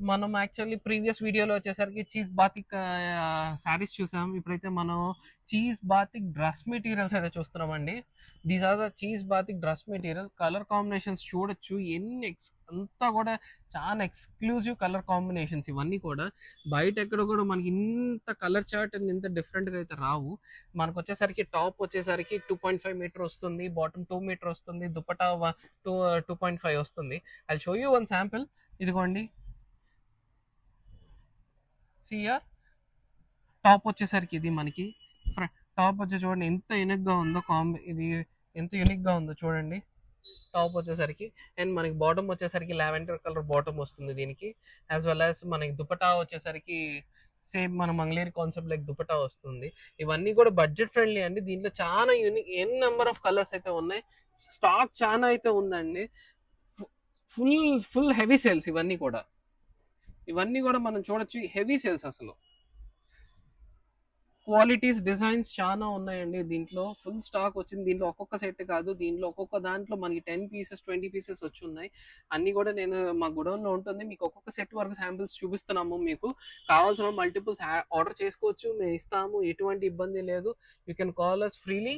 మనం actually previous వీడియోలో వచ్చేసరికి చీజ్ బాతిక్ శారీస్ చూసాం. ఇప్పుడైతే మనం చీజ్ బాతిక్ డ్రెస్ మెటీరియల్స్ అయితే చూస్తున్నామండి. These are the cheese batik dress material. Colour combinations చూడొచ్చు, అంతా కూడా చాలా ఎక్స్క్లూజివ్ కలర్ కాంబినేషన్స్ ఇవన్నీ కూడా. బయట ఎక్కడ కూడా మనకి ఇంత కలర్ చార్ట్ ఇంత డిఫరెంట్గా అయితే రావు. మనకు వచ్చేసరికి టాప్ వచ్చేసరికి 2.5 మీటర్ వస్తుంది, బాటమ్ 2 మీటర్ వస్తుంది, దుపట్టా 2.5 వస్తుంది. I show you one sample. ఇదిగోండి, సియా టాప్ వచ్చేసరికి ఇది మనకి టాప్ వచ్చి చూడండి ఎంత యూనిక్గా ఉందో. ఇది ఎంత యూనిక్గా ఉందో చూడండి టాప్ వచ్చేసరికి. అండ్ మనకి బాటమ్ వచ్చేసరికి లావెండర్ కలర్ బాటమ్ వస్తుంది దీనికి. యాజ్ వెల్ యాజ్ మనకి దుపట్టా వచ్చేసరికి సేమ్ మన మంగళగిరి కాన్సెప్ట్ లైక్ దుపట్టా వస్తుంది. ఇవన్నీ కూడా బడ్జెట్ ఫ్రెండ్లీ అండి. దీంట్లో చాలా యూనిక్ నెంబర్ ఆఫ్ కలర్స్ అయితే ఉన్నాయి. స్టాక్ చాలా అయితే ఉందండి. ఫుల్ ఫుల్ హెవీ సేల్స్ ఇవన్నీ కూడా మనం చూడొచ్చు. హెవీ సేల్స్ అసలు. క్వాలిటీస్ డిజైన్స్ చాలా ఉన్నాయండి దీంట్లో. ఫుల్ స్టాక్ వచ్చింది దీంట్లో. ఒక్కొక్క సెట్ కాదు, దీంట్లో ఒక్కొక్క దాంట్లో మనకి 10 పీసెస్ 20 పీసెస్ వచ్చి ఉన్నాయి. అన్ని కూడా నేను మా గుడౌన్లో ఉంటుంది. మీకు ఒక్కొక్క సెట్ వరకు శాంపిల్స్ చూపిస్తున్నాము. మీకు కావాల్సిన మల్టిపుల్స్ ఆర్డర్ చేసుకోవచ్చు, మేము ఇస్తాము, ఎటువంటి ఇబ్బంది లేదు. You can call us freely,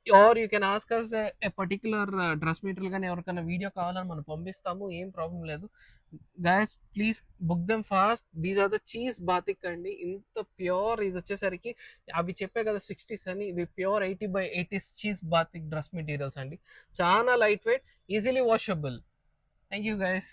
or you can ask us a particular dress material కానీ ఎవరికైనా వీడియో కావాలని మనం పంపిస్తాము, ఏం ప్రాబ్లం లేదు. Guys please book them fast. These are the cheese batik అండి. ఇంత ప్యూర్ ఇది వచ్చేసరికి అవి చెప్పే కదా 60s అని, ఇవి pure 80/80 cheese batik dress materials అండి. చాలా light weight, easily washable. Thank you guys.